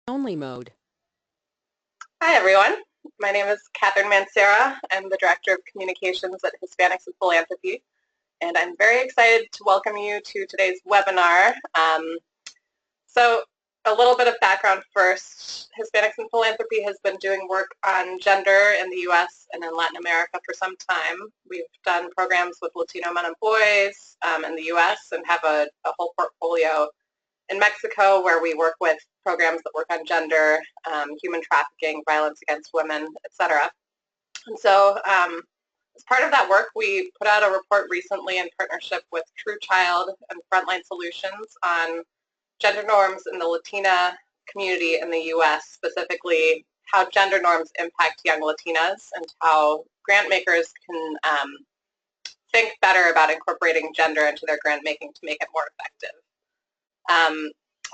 Only mode. Hi, everyone. My name is Catherine Mancera. I'm the Director of Communications at Hispanics and Philanthropy, and I'm very excited to welcome you to today's webinar. So a little bit of background first. Hispanics and Philanthropy has been doing work on gender in the U.S. and in Latin America for some time. We've done programs with Latino men and boys in the U.S. and have a whole portfolio in Mexico, where we work with programs that work on gender, human trafficking, violence against women, etc. And so as part of that work, we put out a report recently in partnership with TrueChild and Frontline Solutions on gender norms in the Latina community in the U.S., specifically how gender norms impact young Latinas and how grant makers can think better about incorporating gender into their grant making to make it more effective.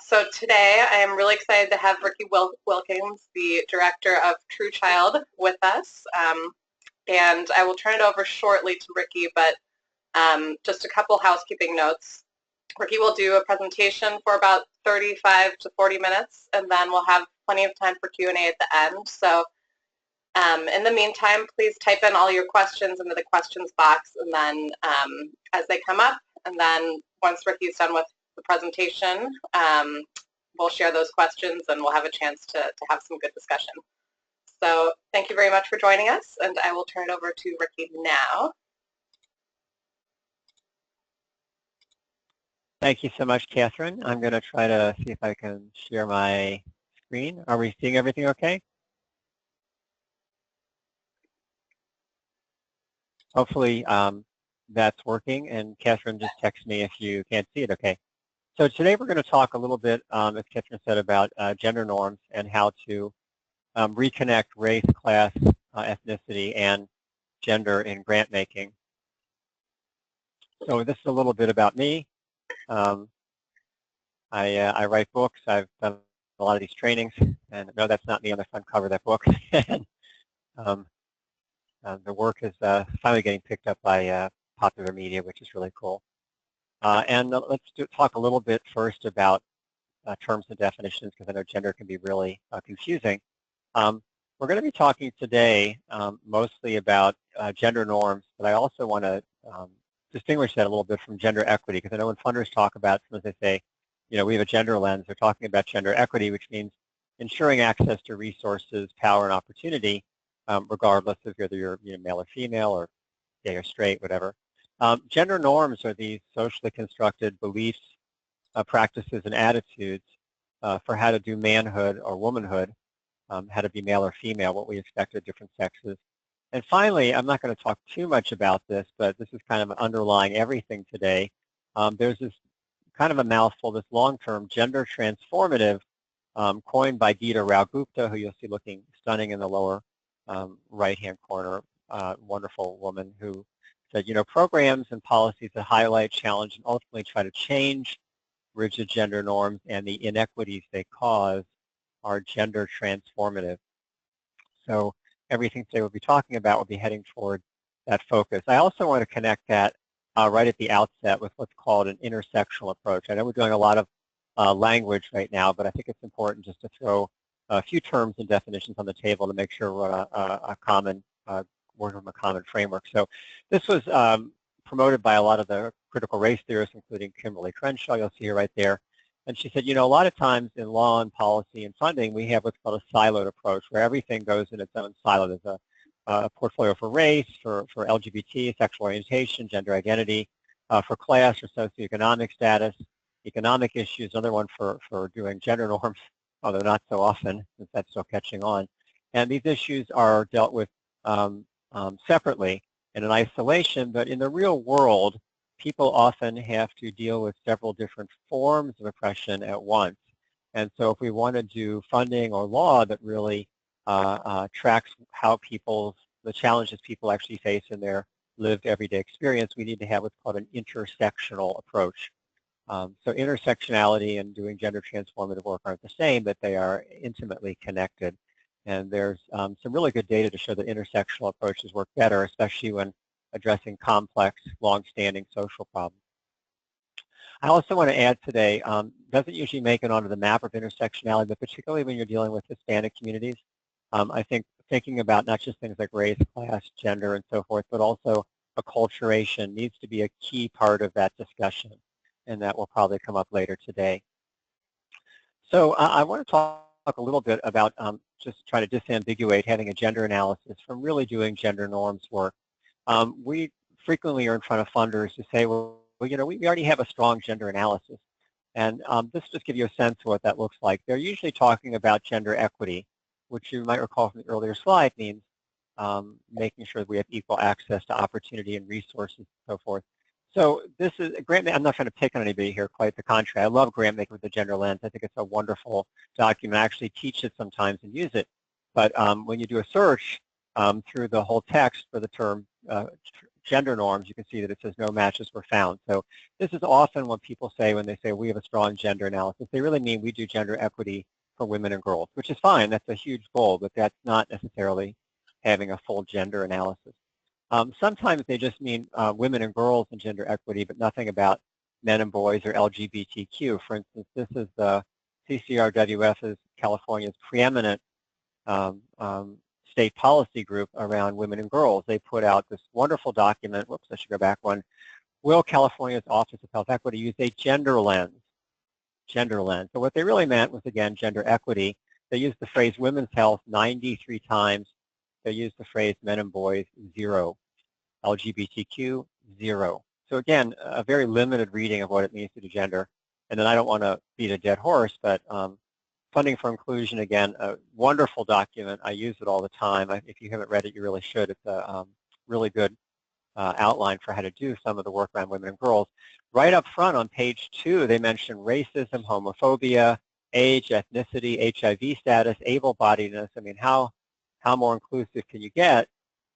So today I am really excited to have Ricky Wilkins, the director of TrueChild, with us. And I will turn it over shortly to Ricky, but just a couple housekeeping notes. Ricky will do a presentation for about 35 to 40 minutes, and then we'll have plenty of time for Q&A at the end. So in the meantime, please type in all your questions into the questions box, and then as they come up, and then once Ricky's done with the presentation, we'll share those questions and we'll have a chance to have some good discussion. So thank you very much for joining us, and I will turn it over to Ricky now. Thank you so much, Catherine. I'm going to try to see if I can share my screen. Are we seeing everything okay? Hopefully that's working, and Catherine just text me if you can't see it okay. So today we're going to talk a little bit, as Catherine said, about gender norms and how to reconnect race, class, ethnicity, and gender in grant making. So this is a little bit about me. I write books. I've done a lot of these trainings, and no, that's not me on the front cover of that book. And, the work is finally getting picked up by popular media, which is really cool. And let's talk a little bit first about terms and definitions, because I know gender can be really confusing. We're going to be talking today mostly about gender norms, but I also want to distinguish that a little bit from gender equity, because I know when funders talk about, sometimes they say, you know, we have a gender lens. They're talking about gender equity, which means ensuring access to resources, power, and opportunity, regardless of whether you're male or female or gay or straight, whatever. Gender norms are these socially constructed beliefs, practices, and attitudes for how to do manhood or womanhood, how to be male or female, what we expect of different sexes. And finally, I'm not going to talk too much about this, but this is kind of underlying everything today. There's this kind of a mouthful, this long-term gender transformative, coined by Geeta Rao-Gupta, who you'll see looking stunning in the lower right-hand corner, wonderful woman who said, you know, programs and policies that highlight, challenge, and ultimately try to change rigid gender norms and the inequities they cause are gender transformative. So everything today we'll be talking about will be heading toward that focus. I also want to connect that right at the outset with what's called an intersectional approach. I know we're doing a lot of language right now, but I think it's important just to throw a few terms and definitions on the table to make sure we're on a common work from a common framework. So this was promoted by a lot of the critical race theorists, including Kimberly Crenshaw, you'll see her right there. And she said, you know, a lot of times in law and policy and funding, we have what's called a siloed approach, where everything goes in its own silo. There's a portfolio for race, for LGBT, sexual orientation, gender identity, for class or socioeconomic status, economic issues, another one for doing gender norms, although not so often, since that's still catching on. And these issues are dealt with separately and in isolation, but in the real world, people often have to deal with several different forms of oppression at once. And so if we want to do funding or law that really tracks how the challenges people actually face in their lived everyday experience, we need to have what's called an intersectional approach. So intersectionality and doing gender transformative work aren't the same, but they are intimately connected. And there's some really good data to show that intersectional approaches work better, especially when addressing complex, long-standing social problems. I also want to add today, doesn't usually make it onto the map of intersectionality, but particularly when you're dealing with Hispanic communities, I think thinking about not just things like race, class, gender, and so forth, but also acculturation needs to be a key part of that discussion, and that will probably come up later today. So I want to talk a little bit about just trying to disambiguate having a gender analysis from really doing gender norms work. We frequently are in front of funders who say, well, you know, we already have a strong gender analysis. And this just gives you a sense of what that looks like. They're usually talking about gender equity, which you might recall from the earlier slide means making sure that we have equal access to opportunity and resources and so forth. So this is, I'm not trying to pick on anybody here, quite the contrary. I love Grantmaking with the gender lens. I think it's a wonderful document. I actually teach it sometimes and use it. But when you do a search through the whole text for the term gender norms, you can see that it says no matches were found. So this is often what people say when they say we have a strong gender analysis. They really mean we do gender equity for women and girls, which is fine. That's a huge goal, but that's not necessarily having a full gender analysis. Sometimes they just mean women and girls and gender equity, but nothing about men and boys or LGBTQ. For instance, this is the CCRWF's California's preeminent state policy group around women and girls. They put out this wonderful document. Whoops, I should go back one. Will California's Office of Health Equity use a gender lens? Gender lens. So what they really meant was, again, gender equity. They used the phrase women's health 93 times. They used the phrase men and boys 0. LGBTQ 0. So again, a very limited reading of what it means to do gender. And then I don't want to beat a dead horse, but Funding for Inclusion, again, a wonderful document. I use it all the time. If you haven't read it, you really should. It's a really good outline for how to do some of the work around women and girls. Right up front on page 2, they mention racism, homophobia, age, ethnicity, HIV status, able-bodiedness. I mean, how more inclusive can you get?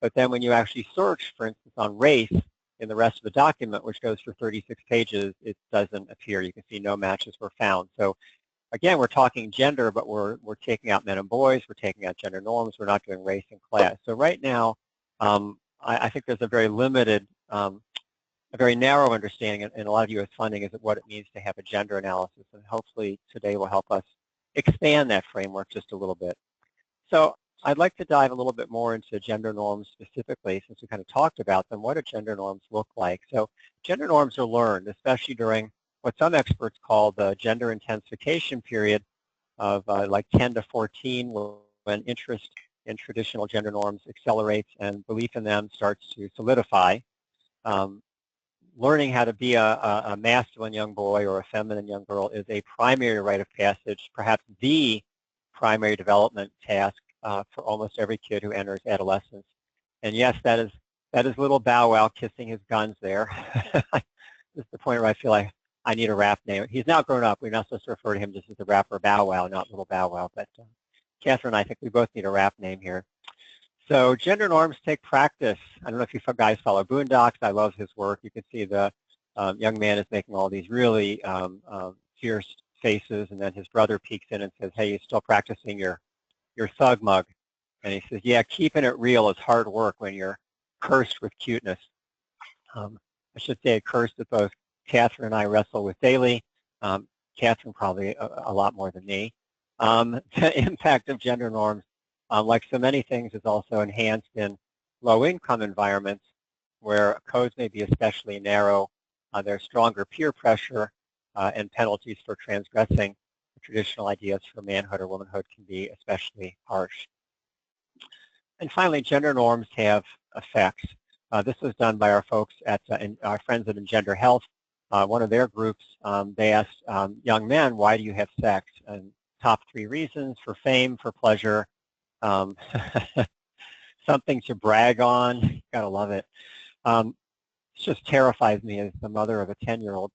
But then when you actually search, for instance, on race in the rest of the document, which goes for 36 pages, it doesn't appear. You can see no matches were found. So again, we're talking gender, but we're taking out men and boys. We're taking out gender norms. We're not doing race and class. So right now, I think there's a very limited, a very narrow understanding in a lot of U.S. funding is what it means to have a gender analysis. And hopefully today will help us expand that framework just a little bit. So I'd like to dive a little bit more into gender norms specifically, since we kind of talked about them. What do gender norms look like? So gender norms are learned, especially during what some experts call the gender intensification period of like 10 to 14, when interest in traditional gender norms accelerates and belief in them starts to solidify. Learning how to be a masculine young boy or a feminine young girl is a primary rite of passage, perhaps the primary development task for almost every kid who enters adolescence. And yes, that is little Bow Wow kissing his guns there. This is the point where I feel like I need a rap name. He's now grown up. We're not supposed to refer to him just as the rapper Bow Wow, not little Bow Wow. But Catherine and I think we both need a rap name here. So gender norms take practice. I don't know if you guys follow Boondocks. I love his work. You can see the young man is making all these really fierce faces, and then his brother peeks in and says, hey, you still practicing your thug mug? And he says, yeah, keeping it real is hard work when you're cursed with cuteness. I should say a curse that both Catherine and I wrestle with daily. Catherine probably a lot more than me. The impact of gender norms, like so many things, is also enhanced in low-income environments where codes may be especially narrow. There's stronger peer pressure, and penalties for transgressing traditional ideas for manhood or womanhood can be especially harsh. And finally, gender norms have effects. This was done by our folks at our friends at Engender Health. One of their groups, they asked young men, why do you have sex? And top 3 reasons: for fame, for pleasure, something to brag on. Gotta love it. It just terrifies me as the mother of a 10-year-old.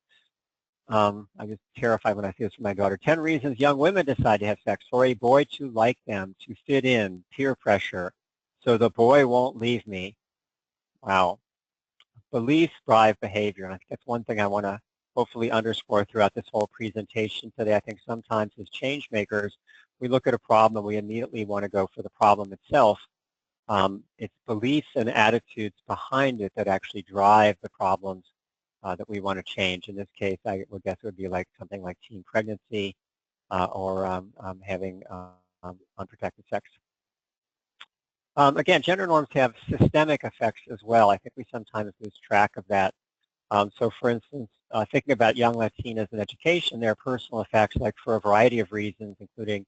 I get terrified when I see this from my daughter. 10 reasons young women decide to have sex: for a boy to like them, to fit in, peer pressure, so the boy won't leave me. Wow. Beliefs drive behavior, and I think that's one thing I want to hopefully underscore throughout this whole presentation today. I think sometimes as change makers, we look at a problem and we immediately want to go for the problem itself. It's beliefs and attitudes behind it that actually drive the problems that we want to change. In this case, I would guess it would be like something like teen pregnancy or having unprotected sex. Again, gender norms have systemic effects as well. I think we sometimes lose track of that. So for instance, thinking about young Latinas in education, there are personal effects, like for a variety of reasons, including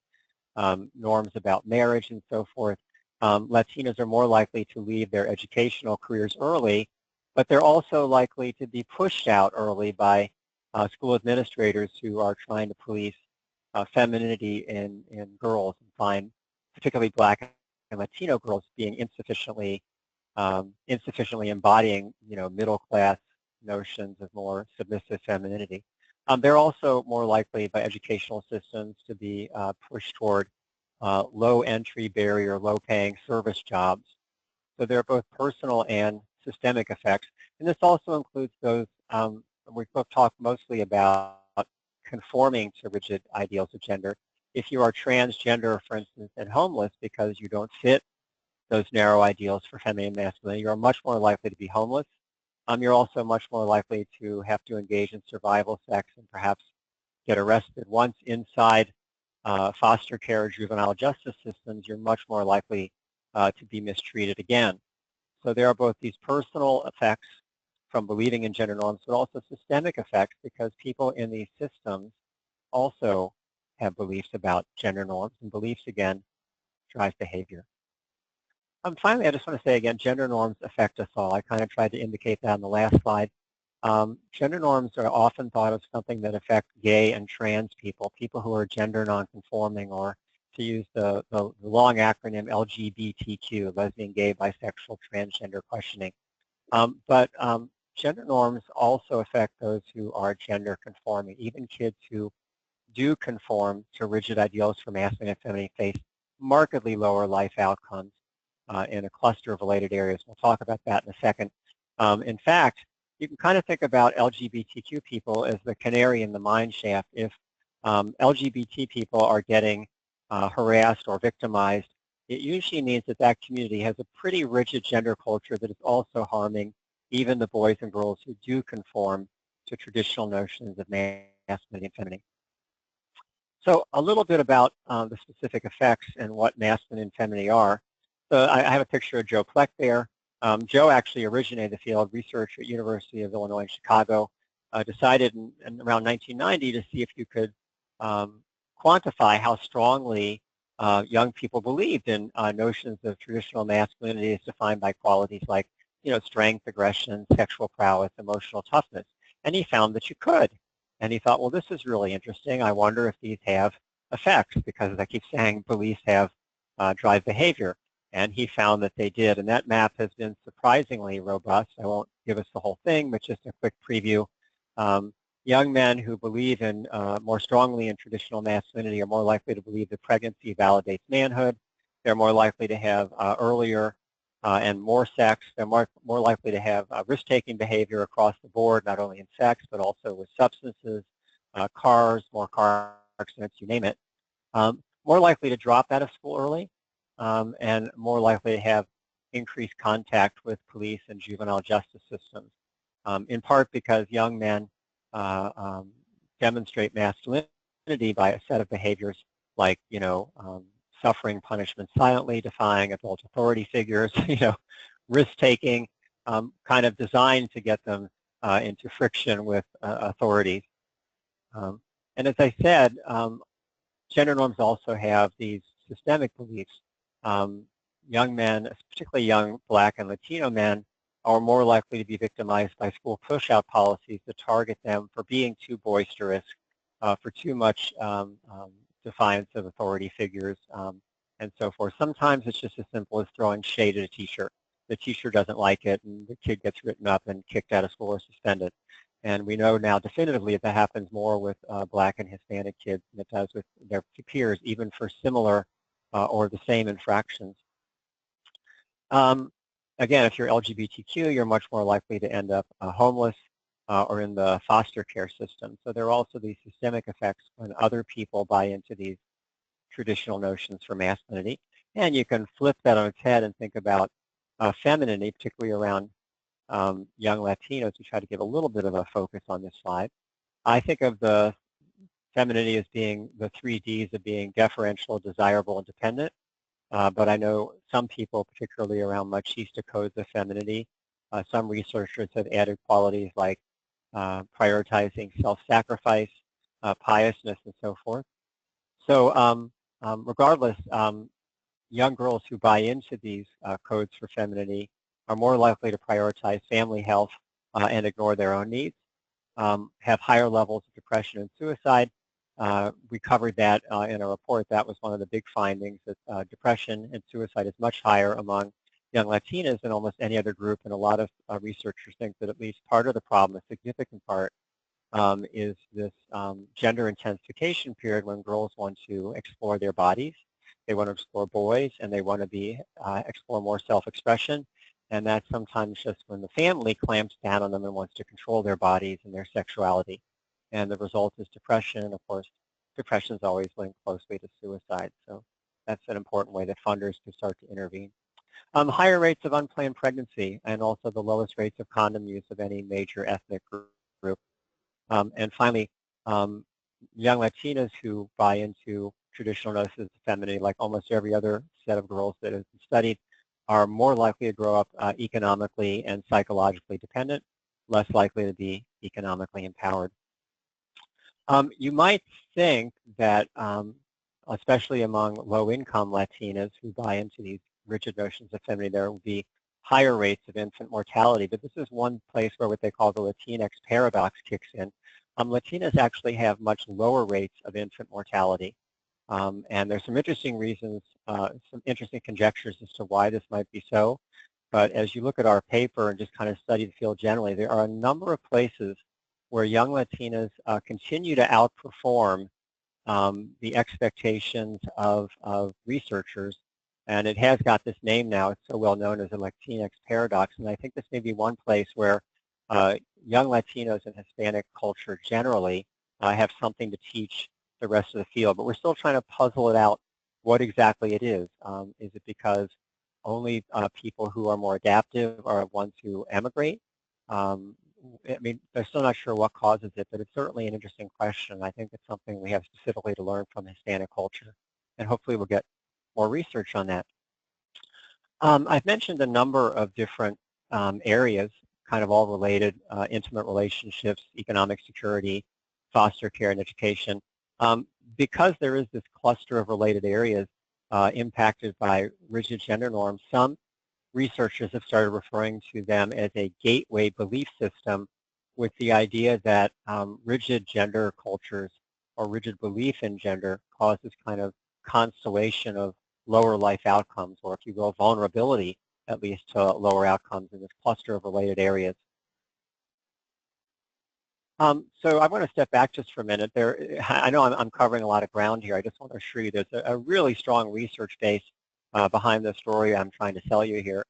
norms about marriage and so forth. Latinas are more likely to leave their educational careers early, but they're also likely to be pushed out early by school administrators who are trying to police femininity in girls and find particularly Black and Latino girls being insufficiently embodying, middle class notions of more submissive femininity. They're also more likely by educational systems to be pushed toward low entry barrier, low paying service jobs. So there are both personal and systemic effects. And this also includes those, we've talked mostly about conforming to rigid ideals of gender. If you are transgender, for instance, and homeless because you don't fit those narrow ideals for feminine and masculinity, you're much more likely to be homeless. You're also much more likely to have to engage in survival sex and perhaps get arrested. Once inside foster care or juvenile justice systems, you're much more likely to be mistreated again. So there are both these personal effects from believing in gender norms, but also systemic effects because people in these systems also have beliefs about gender norms, and beliefs, again, drive behavior. Finally, I just want to say again, gender norms affect us all. I kind of tried to indicate that on the last slide. Gender norms are often thought of something that affect gay and trans people, people who are gender nonconforming, or to use the long acronym LGBTQ, lesbian, gay, bisexual, transgender questioning. But gender norms also affect those who are gender conforming. Even kids who do conform to rigid ideals for masculine and feminine face markedly lower life outcomes in a cluster of related areas. We'll talk about that in a second. In fact, you can kind of think about LGBTQ people as the canary in the mine shaft. If LGBT people are getting harassed or victimized, it usually means that that community has a pretty rigid gender culture that is also harming even the boys and girls who do conform to traditional notions of masculinity and femininity. So a little bit about the specific effects and what masculine and femininity are. So I have a picture of Joe Pleck there. Joe actually originated the field research at University of Illinois in Chicago, decided in around 1990 to see if you could quantify how strongly young people believed in notions of traditional masculinity as defined by qualities like, strength, aggression, sexual prowess, emotional toughness. And he found that you could. And he thought, well, this is really interesting. I wonder if these have effects, because as I keep saying, beliefs have drive behavior. And he found that they did. And that map has been surprisingly robust. I won't give us the whole thing, but just a quick preview. Young men who believe in more strongly in traditional masculinity are more likely to believe that pregnancy validates manhood. They're more likely to have earlier and more sex. They're more likely to have risk-taking behavior across the board, not only in sex, but also with substances, cars, more car accidents, you name it. More likely to drop out of school early, and more likely to have increased contact with police and juvenile justice systems, in part because young men demonstrate masculinity by a set of behaviors like, suffering punishment silently, defying adult authority figures, risk-taking, kind of designed to get them into friction with authorities. And as I said, gender norms also have these systemic beliefs. Young men, particularly young Black and Latino men, are more likely to be victimized by school push-out policies that target them for being too boisterous, for too much defiance of authority figures, and so forth. Sometimes it's just as simple as throwing shade at a teacher. The teacher doesn't like it, and the kid gets written up and kicked out of school or suspended. And we know now definitively that happens more with Black and Hispanic kids than it does with their peers, even for similar or the same infractions. Again, if you're LGBTQ, you're much more likely to end up homeless or in the foster care system. So there are also these systemic effects when other people buy into these traditional notions for masculinity. And you can flip that on its head and think about femininity, particularly around young Latinos, we try to give a little bit of a focus on this slide. I think of the femininity as being the 3 Ds of being deferential, desirable, and dependent. But I know some people, particularly around machista codes of femininity, some researchers have added qualities like prioritizing self-sacrifice, piousness, and so forth. So regardless, young girls who buy into these codes for femininity are more likely to prioritize family health and ignore their own needs, have higher levels of depression and suicide. We covered that in a report. That was one of the big findings, that depression and suicide is much higher among young Latinas than almost any other group, and a lot of researchers think that at least part of the problem, a significant part, is this gender intensification period when girls want to explore their bodies. They want to explore boys, and they want to explore more self-expression. And that's sometimes just when the family clamps down on them and wants to control their bodies and their sexuality. And the result is depression. And of course, depression is always linked closely to suicide. So that's an important way that funders can start to intervene. Higher rates of unplanned pregnancy, and also the lowest rates of condom use of any major ethnic group. And finally, young Latinas who buy into traditional notions of femininity, like almost every other set of girls that has been studied, are more likely to grow up economically and psychologically dependent, less likely to be economically empowered. You might think that, especially among low-income Latinas who buy into these rigid notions of femininity, there will be higher rates of infant mortality, but this is one place where what they call the Latinx paradox kicks in. Latinas actually have much lower rates of infant mortality. And there's some interesting reasons, some interesting conjectures as to why this might be so. But as you look at our paper and just kind of study the field generally, there are a number of places where young Latinas continue to outperform the expectations of researchers. And it has got this name now. It's so well known as the Latinx paradox. And I think this may be one place where young Latinos and Hispanic culture generally have something to teach the rest of the field. But we're still trying to puzzle it out what exactly it is. Is it because only people who are more adaptive are ones who emigrate? I mean, they're still not sure what causes it, but it's certainly an interesting question. I think it's something we have specifically to learn from Hispanic culture. And hopefully we'll get more research on that. I've mentioned a number of different areas, kind of all related, intimate relationships, economic security, foster care, and education. Because there is this cluster of related areas impacted by rigid gender norms, some researchers have started referring to them as a gateway belief system, with the idea that rigid gender cultures or rigid belief in gender causes kind of constellation of lower life outcomes, or if you will, vulnerability at least to lower outcomes in this cluster of related areas. So I want to step back just for a minute. I know I'm covering a lot of ground here. I just want to assure you there's a really strong research base behind the story I'm trying to sell you here.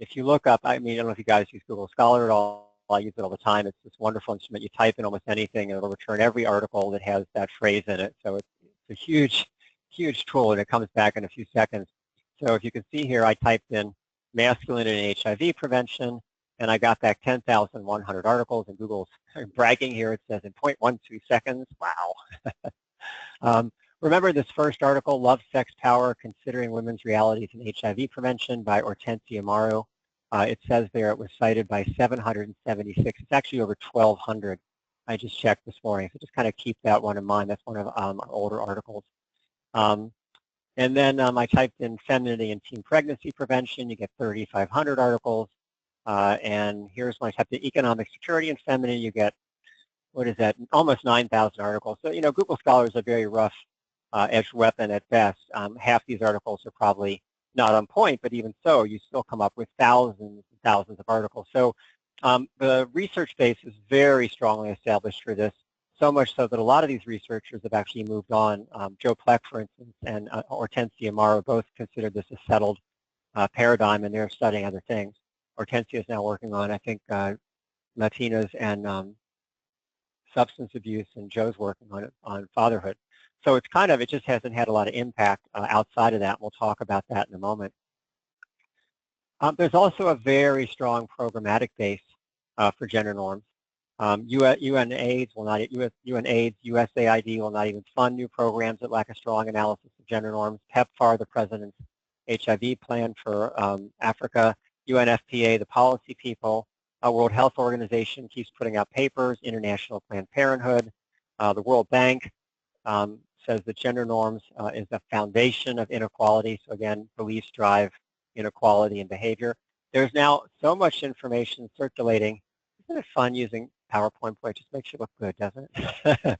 If you look up, I mean, I don't know if you guys use Google Scholar at all. I use it all the time. It's this wonderful instrument. You type in almost anything, and it'll return every article that has that phrase in it. So it's a huge, huge tool, and it comes back in a few seconds. So if you can see here, I typed in masculinity and HIV prevention, and I got back 10,100 articles, and Google's bragging here. It says in 0.12 seconds. Wow. Remember this first article, Love, Sex, Power, Considering Women's Realities in HIV Prevention by Hortensia Amaro. It says there it was cited by 776. It's actually over 1,200. I just checked this morning, so just kind of keep that one in mind. That's one of our older articles. And then I typed in femininity and teen pregnancy prevention. You get 3,500 articles. And here's when I typed in economic security and femininity. You get, what is that, almost 9,000 articles. So, you know, Google Scholar is a very rough edged weapon at best. Half these articles are probably not on point, but even so, you still come up with thousands and thousands of articles. So the research base is very strongly established for this, so much so that a lot of these researchers have actually moved on. Joe Pleck, for instance, and Hortensia Amaro both consider this a settled paradigm, and they're studying other things. Hortensia is now working on, I think, Latinas and substance abuse, and Joe's working on it, on fatherhood. So it's kind of, it just hasn't had a lot of impact outside of that. We'll talk about that in a moment. There's also a very strong programmatic base for gender norms. UNAIDS will not, UNAIDS, USAID will not even fund new programs that lack a strong analysis of gender norms. PEPFAR, the president's HIV plan for Africa, UNFPA, the policy people, World Health Organization keeps putting out papers, International Planned Parenthood, the World Bank says that gender norms is the foundation of inequality. So again, beliefs drive inequality in behavior. There's now so much information circulating. Isn't it fun using PowerPoint? Boy, it just makes you look good, doesn't it?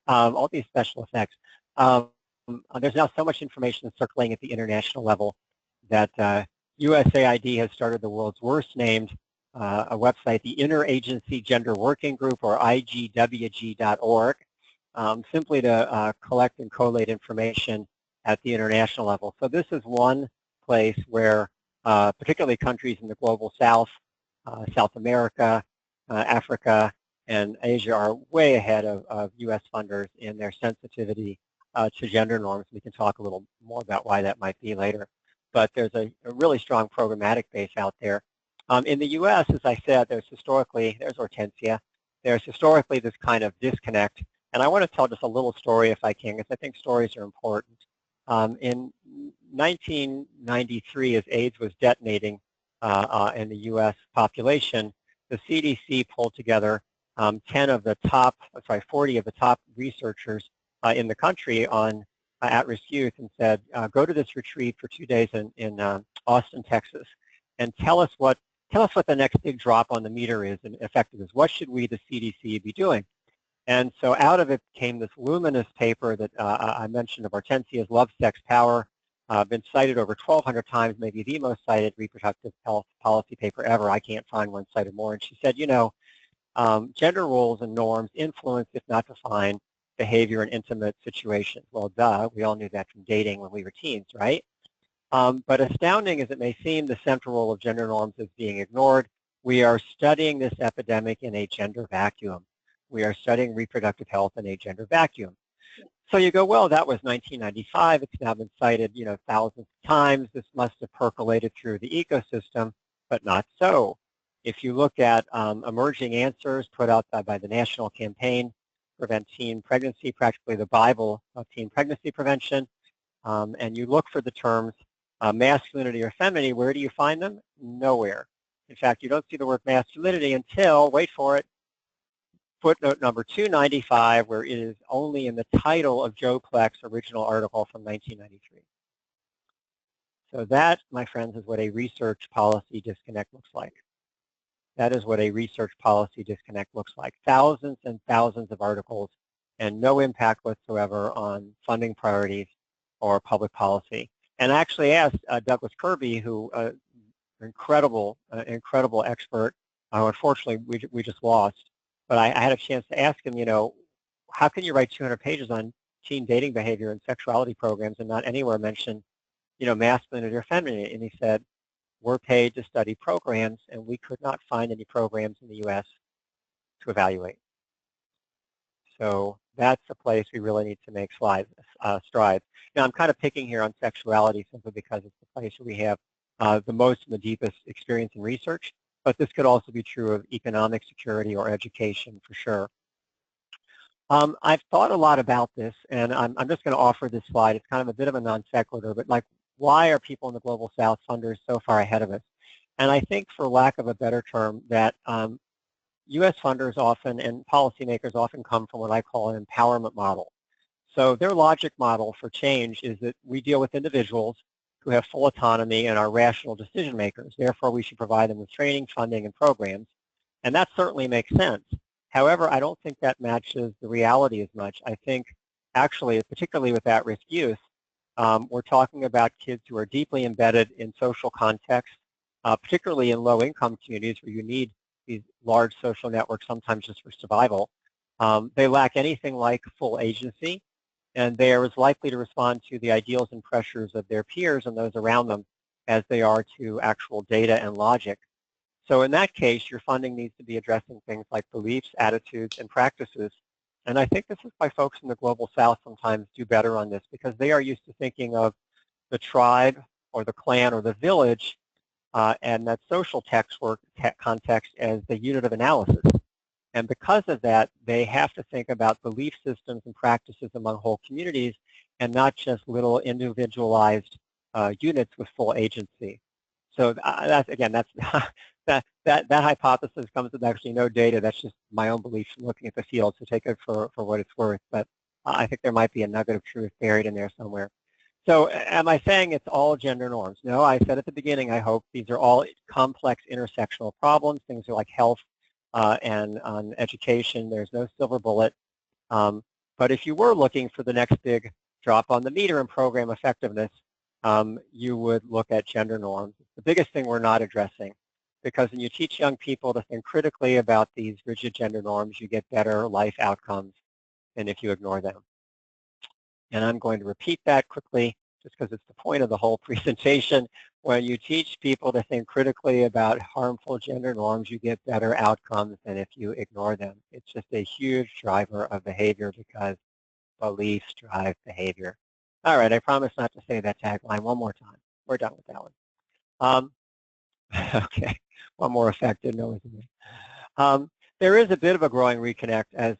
All these special effects. There's now so much information circulating at the international level that USAID has started the world's worst named a website, the Interagency Gender Working Group, or IGWG.org, simply to collect and collate information at the international level. So this is one place where particularly countries in the global south, South America, Africa, and Asia are way ahead of U.S. funders in their sensitivity to gender norms. We can talk a little more about why that might be later. But there's a really strong programmatic base out there. In the U.S., as I said, there's Hortensia, there's historically this kind of disconnect. And I want to tell just a little story if I can, because I think stories are important. In 1993, as AIDS was detonating in the U.S. population, the CDC pulled together 40 of the top researchers in the country on at-risk youth and said, go to this retreat for 2 days in Austin, Texas, and tell us what the next big drop on the meter is and effectiveness. What should we, the CDC, be doing? And so out of it came this luminous paper that I mentioned of Hortensia's Love, Sex, Power, been cited over 1,200 times, maybe the most cited reproductive health policy paper ever. I can't find one cited more. And she said, you know, gender roles and norms influence, if not define, behavior in intimate situations. Well, duh, we all knew that from dating when we were teens, right? But astounding as it may seem, the central role of gender norms is being ignored. We are studying this epidemic in a gender vacuum. We are studying reproductive health in a gender vacuum. So you go, well, that was 1995. It's now been cited, you know, thousands of times. This must have percolated through the ecosystem, but not so. If you look at emerging answers put out by the National Campaign to Prevent Teen Pregnancy, practically the Bible of teen pregnancy prevention, and you look for the terms masculinity or femininity, where do you find them? Nowhere. In fact, you don't see the word masculinity until, wait for it, footnote number 295, where it is only in the title of Joe Pleck's original article from 1993. So that, my friends, is what a research policy disconnect looks like. That is what a research policy disconnect looks like. Thousands and thousands of articles and no impact whatsoever on funding priorities or public policy. And I actually asked Douglas Kirby, who incredible expert, unfortunately we just lost, but I had a chance to ask him, you know, how can you write 200 pages on teen dating behavior and sexuality programs and not anywhere mention, you know, masculinity or femininity? And he said, we're paid to study programs, and we could not find any programs in the U.S. to evaluate. So that's a place we really need to make strides. Now, I'm kind of picking here on sexuality simply because it's the place where we have the most and the deepest experience in research, but this could also be true of economic security or education for sure. I've thought a lot about this, and I'm just going to offer this slide. It's kind of a bit of a non sequitur, but like, why are people in the Global South funders so far ahead of us? And I think, for lack of a better term, that U.S. funders often and policymakers often come from what I call an empowerment model. So their logic model for change is that we deal with individuals who have full autonomy and are rational decision makers. Therefore, we should provide them with training, funding, and programs. And that certainly makes sense. However, I don't think that matches the reality as much. I think, actually, particularly with at-risk youth, we're talking about kids who are deeply embedded in social context, particularly in low-income communities where you need these large social networks sometimes just for survival. They lack anything like full agency, and they are as likely to respond to the ideals and pressures of their peers and those around them as they are to actual data and logic. So in that case, your funding needs to be addressing things like beliefs, attitudes, and practices. And I think this is why folks in the Global South sometimes do better on this, because they are used to thinking of the tribe or the clan or the village and that social context as the unit of analysis. And because of that, they have to think about belief systems and practices among whole communities and not just little individualized units with full agency. So that's that hypothesis comes with actually no data. That's just my own belief from looking at the field, so take it for what it's worth. But I think there might be a nugget of truth buried in there somewhere. So am I saying it's all gender norms? No, I said at the beginning, I hope these are all complex intersectional problems, things like health and on education. There's no silver bullet. But if you were looking for the next big drop on the meter in program effectiveness, you would look at gender norms. The biggest thing we're not addressing, because when you teach young people to think critically about these rigid gender norms, you get better life outcomes than if you ignore them. And I'm going to repeat that quickly just because it's the point of the whole presentation. When you teach people to think critically about harmful gender norms, you get better outcomes than if you ignore them. It's just a huge driver of behavior because beliefs drive behavior. All right, I promise not to say that tagline one more time. We're done with that one. Okay, one more effective. No, isn't it? There is a bit of a growing reconnect. As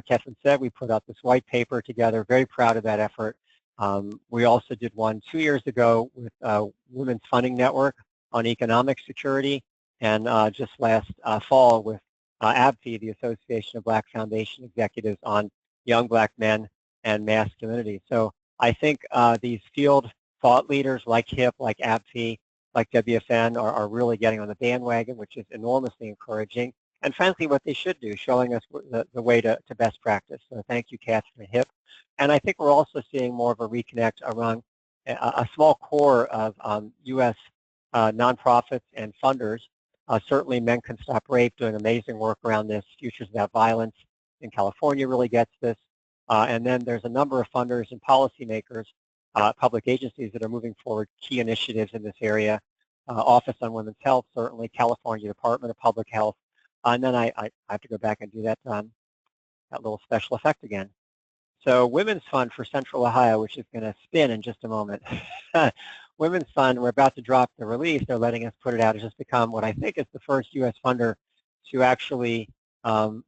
Catherine said, we put out this white paper together. Very proud of that effort. We also did one 2 years ago with Women's Funding Network on economic security, and just last fall with ABFE, the Association of Black Foundation Executives, on young black men and masculinity. So I think these field thought leaders like HIP, like ABFE, like WFN are really getting on the bandwagon, which is enormously encouraging. And frankly, what they should do, showing us the way to best practice. So thank you, Catherine and HIP. And I think we're also seeing more of a reconnect around a small core of U.S. Nonprofits and funders. Certainly, Men Can Stop Rape doing amazing work around this. Futures Without Violence in California really gets this. And then there's a number of funders and policymakers, public agencies that are moving forward key initiatives in this area. Office on Women's Health, certainly, California Department of Public Health. And then I have to go back and do that little special effect again. So Women's Fund for Central Ohio, which is going to spin in just a moment. Women's Fund, we're about to drop the release. They're letting us put it out. It's just become what I think is the first U.S. funder to actually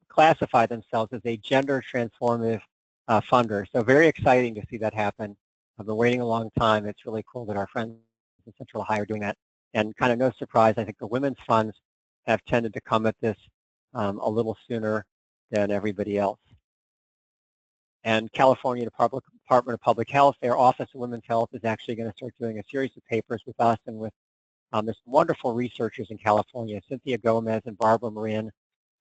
classify themselves as a gender transformative funder. So very exciting to see that happen. I've been waiting a long time. It's really cool that our friends in Central Ohio are doing that. And kind of no surprise, I think the women's funds have tended to come at this a little sooner than everybody else. And California Department of Public Health, their Office of Women's Health is actually going to start doing a series of papers with us and with this wonderful researchers in California. Cynthia Gomez and Barbara Marin,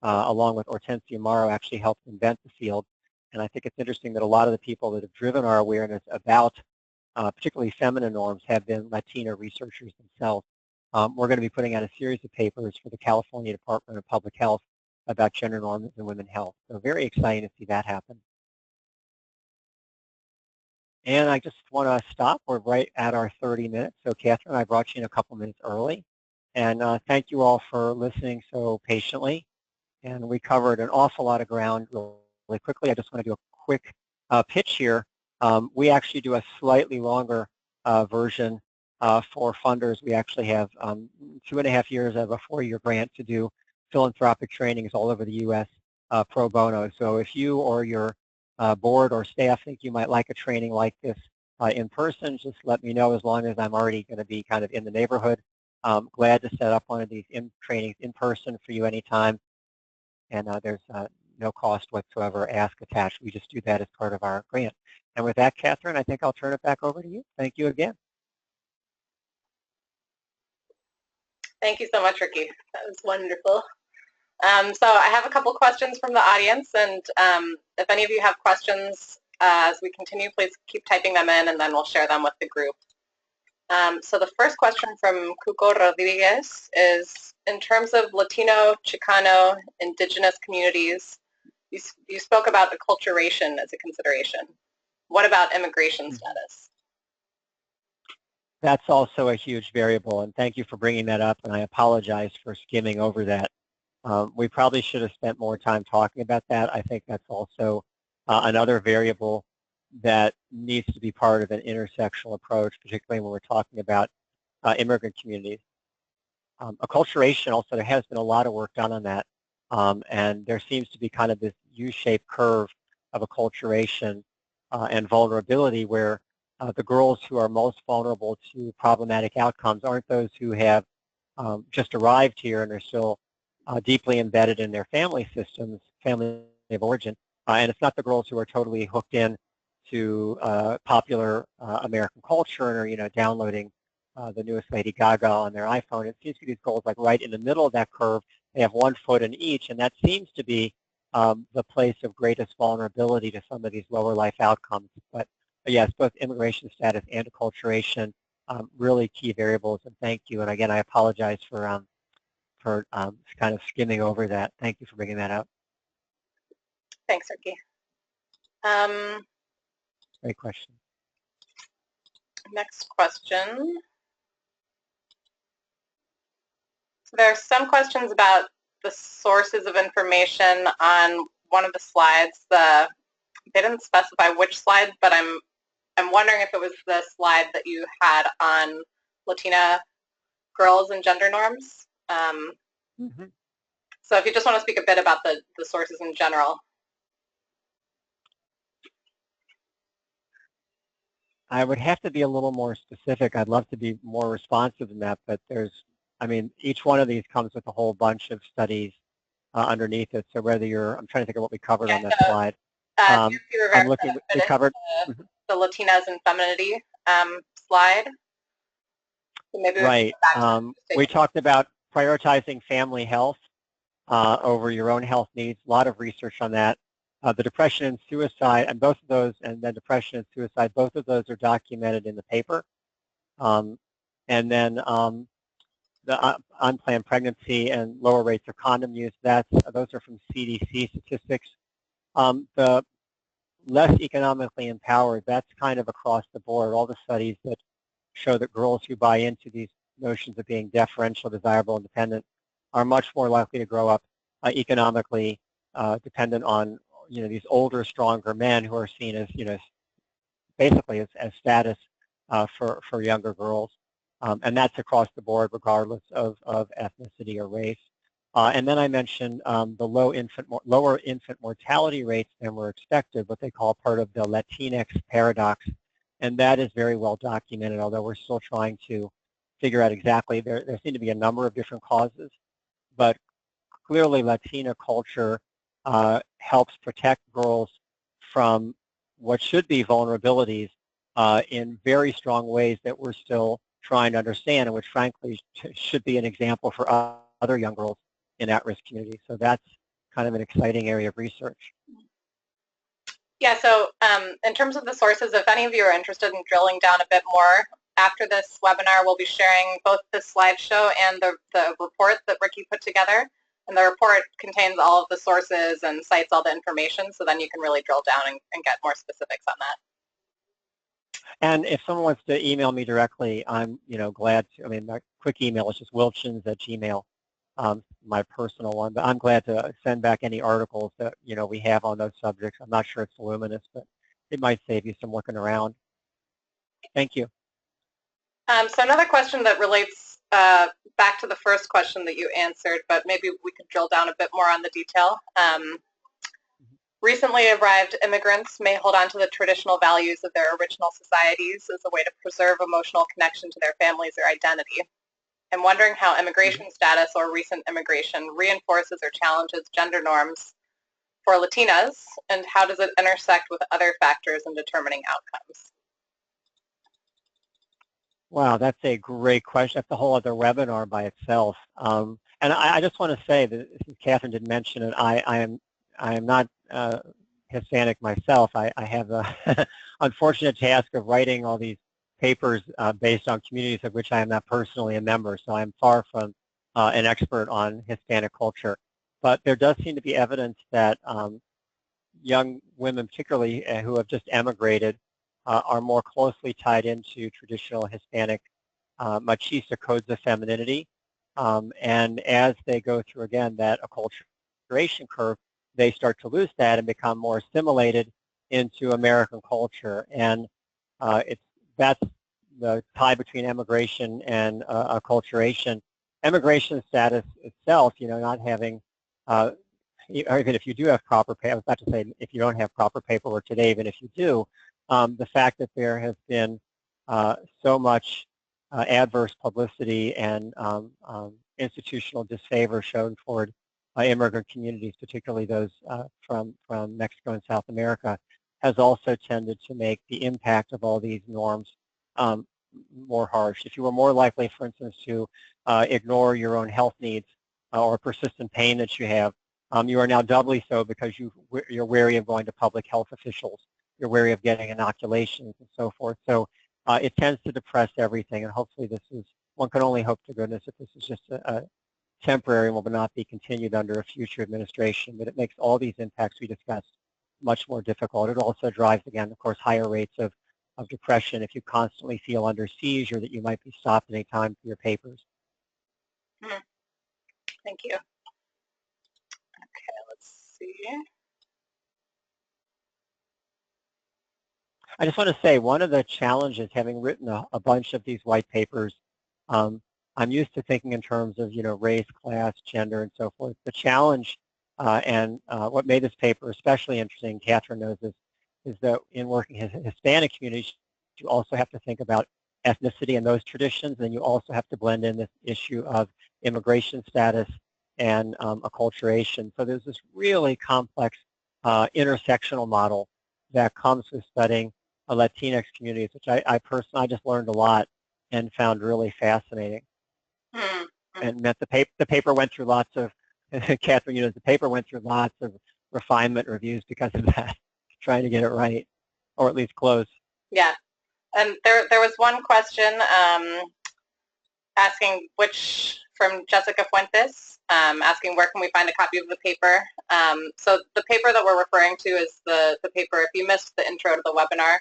along with Hortensia Morrow, actually helped invent the field. And I think it's interesting that a lot of the people that have driven our awareness about particularly feminine norms have been Latina researchers themselves. We're going to be putting out a series of papers for the California Department of Public Health about gender norms and women's health. So very exciting to see that happen. And I just want to stop. We're right at our 30 minutes. So Catherine, I brought you in a couple minutes early. And thank you all for listening so patiently. And we covered an awful lot of ground really quickly. I just want to do a quick pitch here. We actually do a slightly longer version for funders. We actually have 2.5 years of a 4-year grant to do philanthropic trainings all over the U.S. Pro bono. So if you or your board or staff think you might like a training like this in person, just let me know. As long as I'm already going to be kind of in the neighborhood, glad to set up one of these trainings in person for you anytime. And there's no cost whatsoever, ask attached. We just do that as part of our grant. And with that, Catherine, I think I'll turn it back over to you. Thank you again. Thank you so much, Ricky. That was wonderful. So I have a couple questions from the audience, and if any of you have questions as we continue, please keep typing them in, and then we'll share them with the group. So the first question from Cuco Rodriguez is, in terms of Latino, Chicano, indigenous communities, you spoke about acculturation as a consideration. What about immigration status? That's also a huge variable, and thank you for bringing that up, and I apologize for skimming over that. We probably should have spent more time talking about that. I think that's also another variable that needs to be part of an intersectional approach, particularly when we're talking about immigrant communities. Acculturation also, there has been a lot of work done on that, and there seems to be kind of this U-shaped curve of acculturation and vulnerability where the girls who are most vulnerable to problematic outcomes aren't those who have just arrived here and are still deeply embedded in their family systems, family of origin, and it's not the girls who are totally hooked in to popular American culture and are, downloading the newest Lady Gaga on their iPhone. It seems to be these girls like right in the middle of that curve. They have 1 foot in each, and that seems to be the place of greatest vulnerability to some of these lower life outcomes. But yes, both immigration status and acculturation, really key variables, and thank you. And again, I apologize for kind of skimming over that. Thank you for bringing that up. Thanks, Ricky. Great question. Next question. So there are some questions about the sources of information on one of the slides. They didn't specify which slide, but I'm wondering if it was the slide that you had on Latina girls and gender norms. So if you just want to speak a bit about the sources in general. I would have to be a little more specific. I'd love to be more responsive than that, but each one of these comes with a whole bunch of studies underneath it. So whether I'm trying to think of what we covered on that slide. I'm looking, we covered the Latinas and femininity slide. So maybe right. We talked about prioritizing family health over your own health needs. A lot of research on that. The depression and suicide, and both of those, and then depression and suicide, both of those are documented in the paper. And then the unplanned pregnancy and lower rates of condom use, those are from CDC statistics. The less economically empowered, that's kind of across the board. All the studies that show that girls who buy into these notions of being deferential, desirable, independent are much more likely to grow up economically dependent on these older, stronger men who are seen as basically as status for younger girls, and that's across the board regardless of ethnicity or race. And then I mentioned the lower infant mortality rates than were expected, what they call part of the Latinx paradox, and that is very well documented, although we're still trying to figure out exactly. There seem to be a number of different causes, but clearly Latina culture helps protect girls from what should be vulnerabilities in very strong ways that we're still trying to understand, and which frankly should be an example for other young girls in at-risk communities. So that's kind of an exciting area of research. Yeah, so in terms of the sources, if any of you are interested in drilling down a bit more, after this webinar we'll be sharing both the slideshow and the report that Ricky put together. And the report contains all of the sources and cites all the information, so then you can really drill down and get more specifics on that. And if someone wants to email me directly, I'm glad to. My quick email is just wilchins@gmail, my personal one. But I'm glad to send back any articles that we have on those subjects. I'm not sure it's voluminous, but it might save you some looking around. Thank you. So another question that relates back to the first question that you answered, but maybe we could drill down a bit more on the detail. Recently arrived immigrants may hold on to the traditional values of their original societies as a way to preserve emotional connection to their families or identity. I'm wondering how immigration status or recent immigration reinforces or challenges gender norms for Latinas, and how does it intersect with other factors in determining outcomes? Wow, that's a great question. That's a whole other webinar by itself. And I just want to say that, since Catherine did mention it, I am not Hispanic myself. I have the unfortunate task of writing all these papers based on communities of which I am not personally a member, so I'm far from an expert on Hispanic culture. But there does seem to be evidence that young women, particularly who have just emigrated, are more closely tied into traditional Hispanic machista codes of femininity. And as they go through, again, that acculturation curve, they start to lose that and become more assimilated into American culture. And that's the tie between emigration and acculturation. immigration status itself, not having, or even if you do have proper paper, I was about to say if you don't have proper paperwork today, even if you do, the fact that there has been so much adverse publicity and institutional disfavor shown toward immigrant communities, particularly those from Mexico and South America, has also tended to make the impact of all these norms more harsh. If you were more likely, for instance, to ignore your own health needs or persistent pain that you have, you are now doubly so because you're wary of going to public health officials. You're wary of getting inoculations and so forth. So it tends to depress everything, and hopefully one can only hope to goodness that this is just a temporary and will not be continued under a future administration, but it makes all these impacts we discussed much more difficult. It also drives, again, of course, higher rates of depression if you constantly feel under siege or that you might be stopped any time for your papers. Thank you. Okay, let's see. I just want to say one of the challenges, having written a bunch of these white papers, I'm used to thinking in terms of race, class, gender, and so forth. The challenge and what made this paper especially interesting, Catherine knows this, is that in working in Hispanic communities, you also have to think about ethnicity and those traditions, and you also have to blend in this issue of immigration status and acculturation. So there's this really complex intersectional model that comes with studying Latinx communities, which I personally just learned a lot and found really fascinating. And meant the paper went through lots of, Catherine, the paper went through lots of refinement reviews because of that, trying to get it right, or at least close. Yeah, and there was one question asking from Jessica Fuentes, asking where can we find a copy of the paper. So the paper that we're referring to is the paper, if you missed the intro to the webinar,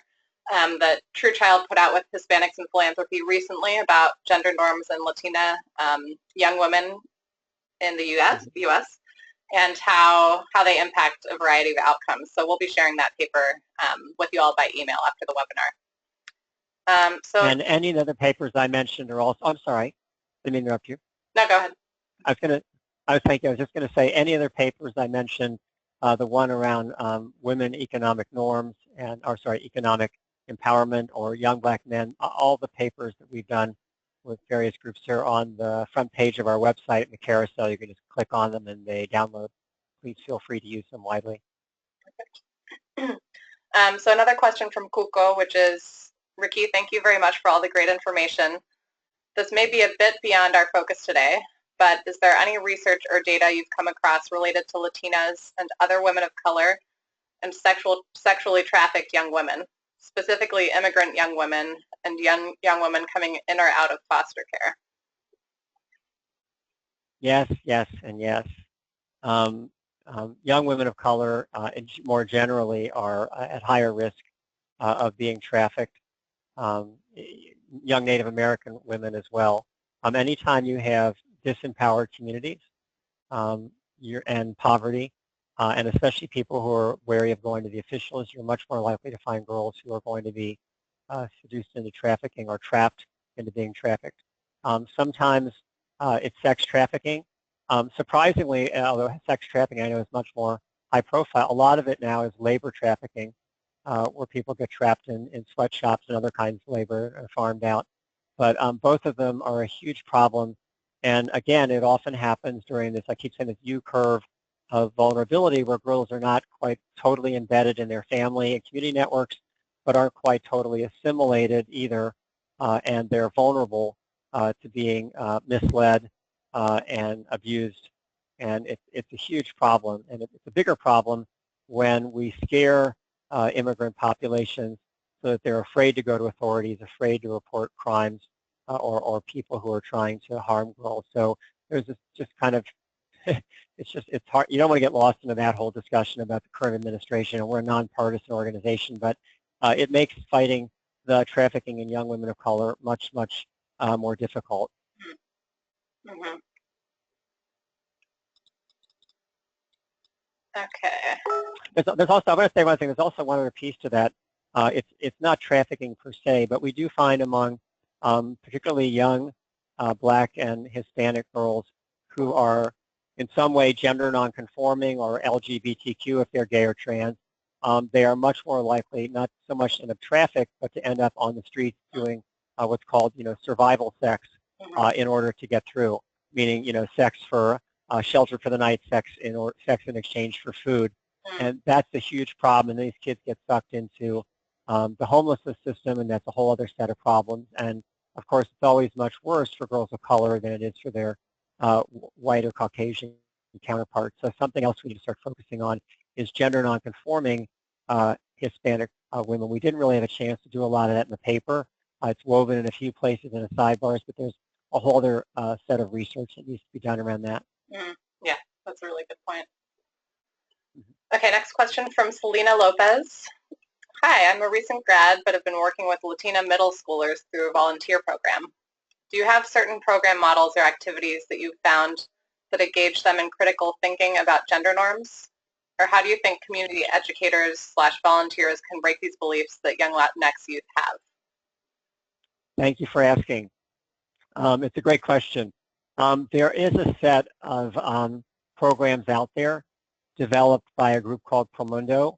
that TrueChild put out with Hispanics in Philanthropy recently about gender norms in Latina young women in the U.S. and how they impact a variety of outcomes. So we'll be sharing that paper with you all by email after the webinar. And any of the papers I mentioned are also, I'm sorry, didn't mean to interrupt you. No, go ahead. I was just going to say any other papers I mentioned, the one around women economic norms and, economic empowerment or young black men, all the papers that we've done with various groups are on the front page of our website in the carousel. You can just click on them and they download. Please feel free to use them widely. Perfect. So another question from Kuko, which is, Ricky, thank you very much for all the great information. This may be a bit beyond our focus today, but is there any research or data you've come across related to Latinas and other women of color and sexually trafficked young women, specifically immigrant young women and young women coming in or out of foster care? Yes, yes, and yes. Young women of color, more generally, are at higher risk of being trafficked. Young Native American women as well. Anytime you have disempowered communities and poverty, and especially people who are wary of going to the officials, you're much more likely to find girls who are going to be seduced into trafficking or trapped into being trafficked. Sometimes it's sex trafficking. Surprisingly, although sex trafficking I know is much more high profile, a lot of it now is labor trafficking, where people get trapped in sweatshops and other kinds of labor and farmed out. But both of them are a huge problem. And again, it often happens during this, I keep saying this U-curve of vulnerability where girls are not quite totally embedded in their family and community networks, but aren't quite totally assimilated either, and they're vulnerable to being misled and abused. And it's a huge problem. And it's a bigger problem when we scare immigrant populations so that they're afraid to go to authorities, afraid to report crimes or people who are trying to harm girls. So there's this just kind of, it's hard. You don't want to get lost into that whole discussion about the current administration, and we're a nonpartisan organization, but it makes fighting the trafficking in young women of color much, much more difficult. Mm-hmm. Okay. There's also, I'm going to say one thing, there's also one other piece to that. It's not trafficking per se, but we do find among particularly young Black and Hispanic girls who are in some way gender nonconforming or LGBTQ if they're gay or trans, they are much more likely not so much to end up trafficked, but to end up on the streets doing what's called, survival sex in order to get through, meaning, sex for shelter for the night, sex in exchange for food. And that's a huge problem, and these kids get sucked into the homelessness system, and that's a whole other set of problems. And of course, it's always much worse for girls of color than it is for their white or Caucasian counterparts. So something else we need to start focusing on is gender nonconforming Hispanic women. We didn't really have a chance to do a lot of that in the paper. It's woven in a few places in the sidebars, but there's a whole other set of research that needs to be done around that. Yeah, that's a really good point. Okay, next question from Selena Lopez. Hi, I'm a recent grad, but have been working with Latina middle schoolers through a volunteer program. Do you have certain program models or activities that you've found that engage them in critical thinking about gender norms? Or how do you think community educators / volunteers can break these beliefs that young Latinx youth have? Thank you for asking. It's a great question. There is a set of programs out there developed by a group called Promundo.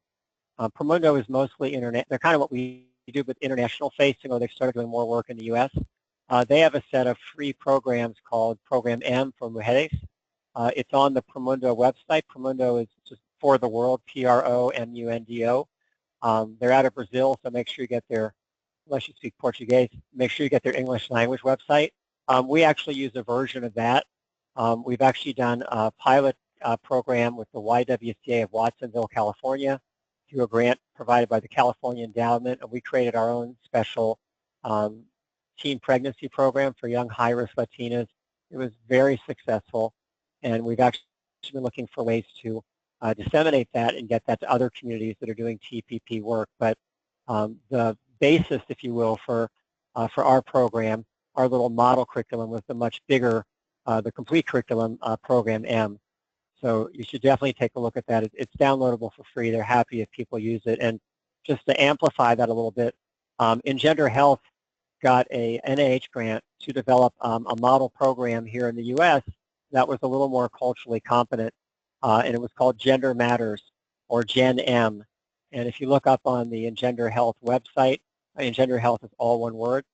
Promundo is mostly internet. They're kind of what we do with international facing, or they've started doing more work in the U.S. They have a set of free programs called Program M for Mujeres. It's on the Promundo website. Promundo is just for the world, Promundo. They're out of Brazil, so make sure you get their, unless you speak Portuguese, make sure you get their English language website. We actually use a version of that. We've actually done a pilot program with the YWCA of Watsonville, California, through a grant provided by the California Endowment, and we created our own special teen pregnancy program for young high-risk Latinas. It was very successful, and we've actually been looking for ways to disseminate that and get that to other communities that are doing TPP work. But the basis, if you will, for our program, our little model curriculum was the much bigger, the complete curriculum Program M. So you should definitely take a look at that. It's downloadable for free. They're happy if people use it. And just to amplify that a little bit, Engender Health got a NIH grant to develop a model program here in the U.S. that was a little more culturally competent, and it was called Gender Matters, or Gen M. And if you look up on the Engender Health website, Engender Health is all one word,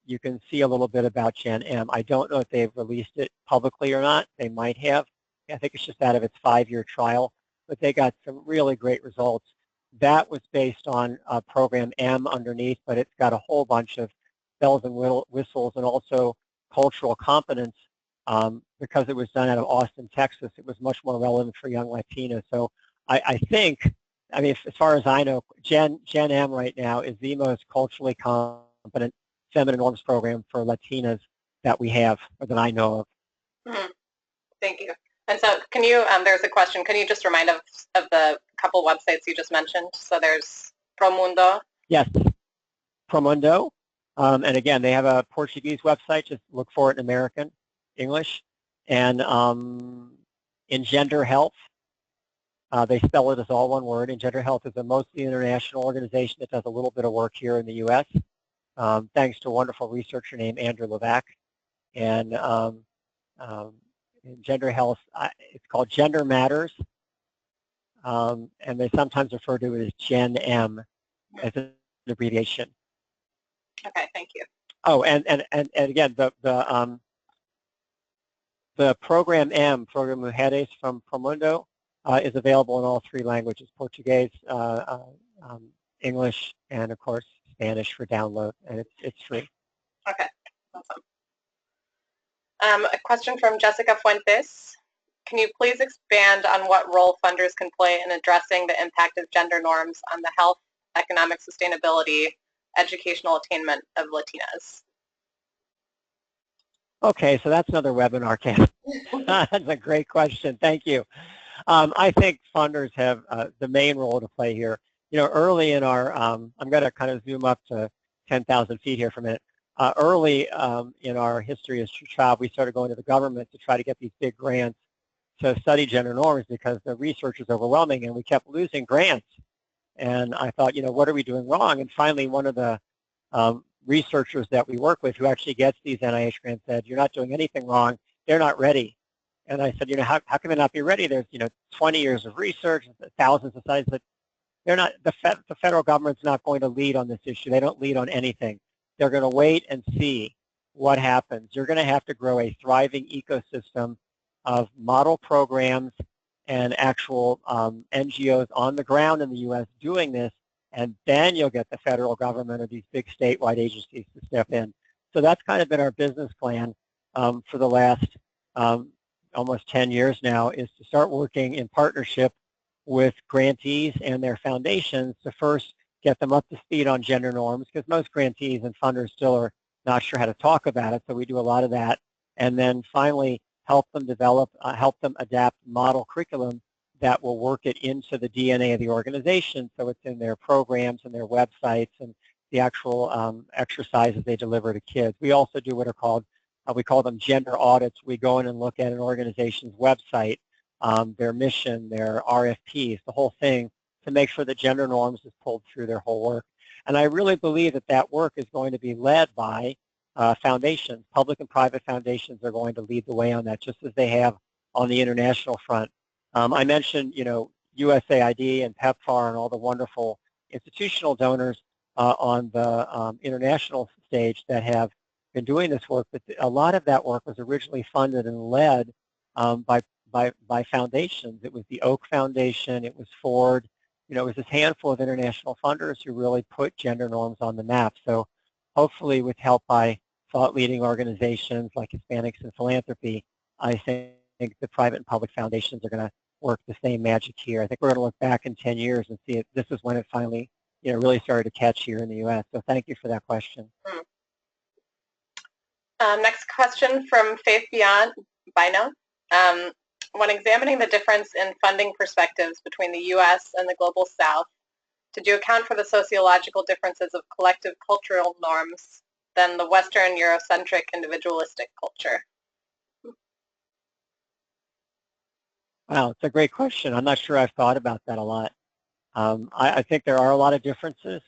you can see a little bit about Gen M. I don't know if they've released it publicly or not. They might have. I think it's just out of its 5-year trial, but they got some really great results. That was based on Program M underneath, but it's got a whole bunch of bells and whistles and also cultural competence. Because it was done out of Austin, Texas, it was much more relevant for young Latinas. So I think, I mean, as far as I know, Gen M right now is the most culturally competent feminine norms program for Latinas that we have, or that I know of. Thank you. And so can you, there's a question, can you just remind us of the couple websites you just mentioned? So there's Promundo. Yes, Promundo. And again, they have a Portuguese website. Just look for it in American, English. And Engender Health. They spell it as all one word. Engender Health is a mostly international organization that does a little bit of work here in the U.S. Thanks to a wonderful researcher named Andrew Levac. And Gender Health, it's called Gender Matters, and they sometimes refer to it as Gen M as an abbreviation. Okay, thank you. Oh, and again, the Program M, Program Mujeres from Promundo, is available in all 3 languages: Portuguese, English, and of course Spanish for download, and it's free. Okay, awesome. A question from Jessica Fuentes. Can you please expand on what role funders can play in addressing the impact of gender norms on the health, economic sustainability, educational attainment of Latinas? Okay, so that's another webinar, Kat. That's a great question. Thank you. I think funders have the main role to play here. You know, early in our, I'm going to kind of zoom up to 10,000 feet here for a minute. Early in our history as TrueChild, we started going to the government to try to get these big grants to study gender norms because the research was overwhelming and we kept losing grants. And I thought, you know, what are we doing wrong? And finally, one of the researchers that we work with who actually gets these NIH grants said, you're not doing anything wrong, they're not ready. And I said, how can they not be ready? There's, 20 years of research, thousands of studies, but they're not, the federal government's not going to lead on this issue. They don't lead on anything. They're going to wait and see what happens. You're going to have to grow a thriving ecosystem of model programs and actual NGOs on the ground in the U.S. doing this, and then you'll get the federal government or these big statewide agencies to step in. So that's kind of been our business plan for the last almost 10 years now, is to start working in partnership with grantees and their foundations to first get them up to speed on gender norms, because most grantees and funders still are not sure how to talk about it, so we do a lot of that. And then finally help them develop, help them adapt model curriculum that will work it into the DNA of the organization, so it's in their programs and their websites and the actual exercises they deliver to kids. We also do what are called, we call them gender audits. We go in and look at an organization's website, their mission, their RFPs, the whole thing, to make sure that gender norms is pulled through their whole work. And I really believe that that work is going to be led by foundations. Public and private foundations are going to lead the way on that, just as they have on the international front. I mentioned, USAID and PEPFAR and all the wonderful institutional donors on the international stage that have been doing this work, but a lot of that work was originally funded and led by foundations. It was the Oak Foundation, it was Ford, it was this handful of international funders who really put gender norms on the map. So hopefully with help by thought-leading organizations like Hispanics and Philanthropy, I think the private and public foundations are going to work the same magic here. I think we're going to look back in 10 years and see this is when it finally really started to catch here in the U.S. So thank you for that question. Next question from Faith Bino. When examining the difference in funding perspectives between the U.S. and the Global South, did you account for the sociological differences of collective cultural norms than the Western Eurocentric individualistic culture? Wow, it's a great question. I'm not sure I've thought about that a lot. I think there are a lot of differences.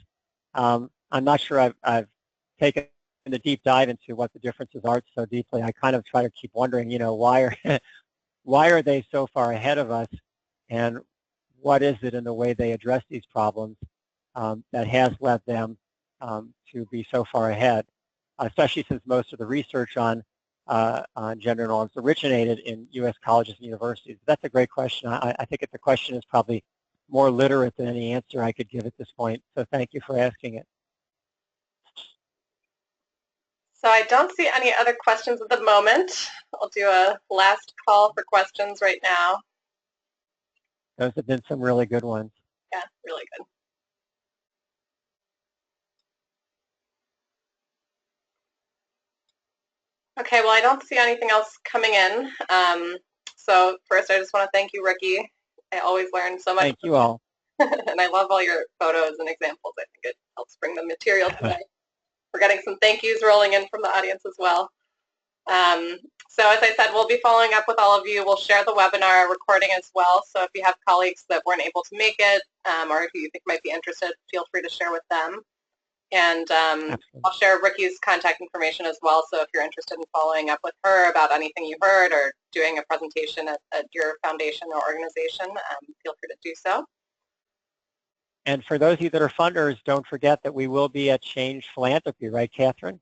I'm not sure I've taken a deep dive into what the differences are so deeply. I kind of try to keep wondering, why are they so far ahead of us, and what is it in the way they address these problems that has led them to be so far ahead, especially since most of the research on gender norms originated in U.S. colleges and universities. That's a great question. I think the question is probably more literate than any answer I could give at this point, so thank you for asking it. So I don't see any other questions at the moment. I'll do a last call for questions right now. Those have been some really good ones. Yeah, really good. Okay, well, I don't see anything else coming in. So first, I just want to thank you, Ricky. I always learn so much. Thank you all. And I love all your photos and examples. I think it helps bring the material to life. We're getting some thank yous rolling in from the audience as well. So as I said, we'll be following up with all of you. We'll share the webinar recording as well. So if you have colleagues that weren't able to make it, or who you think might be interested, feel free to share with them. And I'll share Ricky's contact information as well. So if you're interested in following up with her about anything you heard or doing a presentation at your foundation or organization, feel free to do so. And for those of you that are funders, don't forget that we will be at Change Philanthropy, right, Catherine?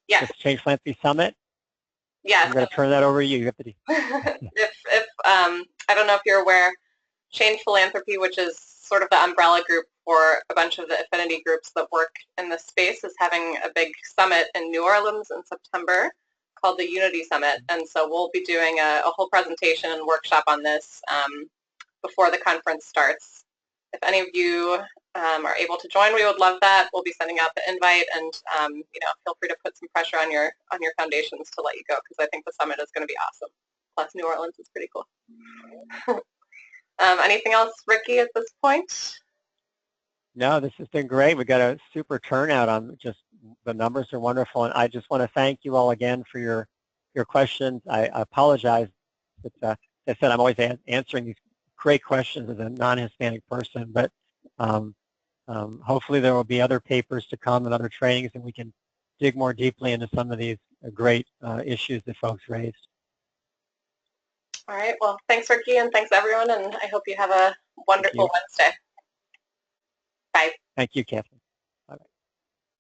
Yes. This Change Philanthropy Summit? Yes. I'm going to turn that over to you. You have to do. I don't know if you're aware, Change Philanthropy, which is sort of the umbrella group for a bunch of the affinity groups that work in this space, is having a big summit in New Orleans in September called the Unity Summit. And so we'll be doing a whole presentation and workshop on this before the conference starts. If any of you are able to join, we would love that. We'll be sending out the invite, and feel free to put some pressure on your foundations to let you go, because I think the summit is going to be awesome. Plus, New Orleans is pretty cool. Anything else, Ricky, at this point? No, this has been great. We got a super turnout. Just the numbers are wonderful, and I just want to thank you all again for your questions. I apologize, but as I said, I'm always answering these great questions as a non-Hispanic person, but Hopefully there will be other papers to come and other trainings, and we can dig more deeply into some of these great issues that folks raised. All right. Well, thanks, Ricky, and thanks, everyone, and I hope you have a wonderful Wednesday. Bye. Thank you, Catherine.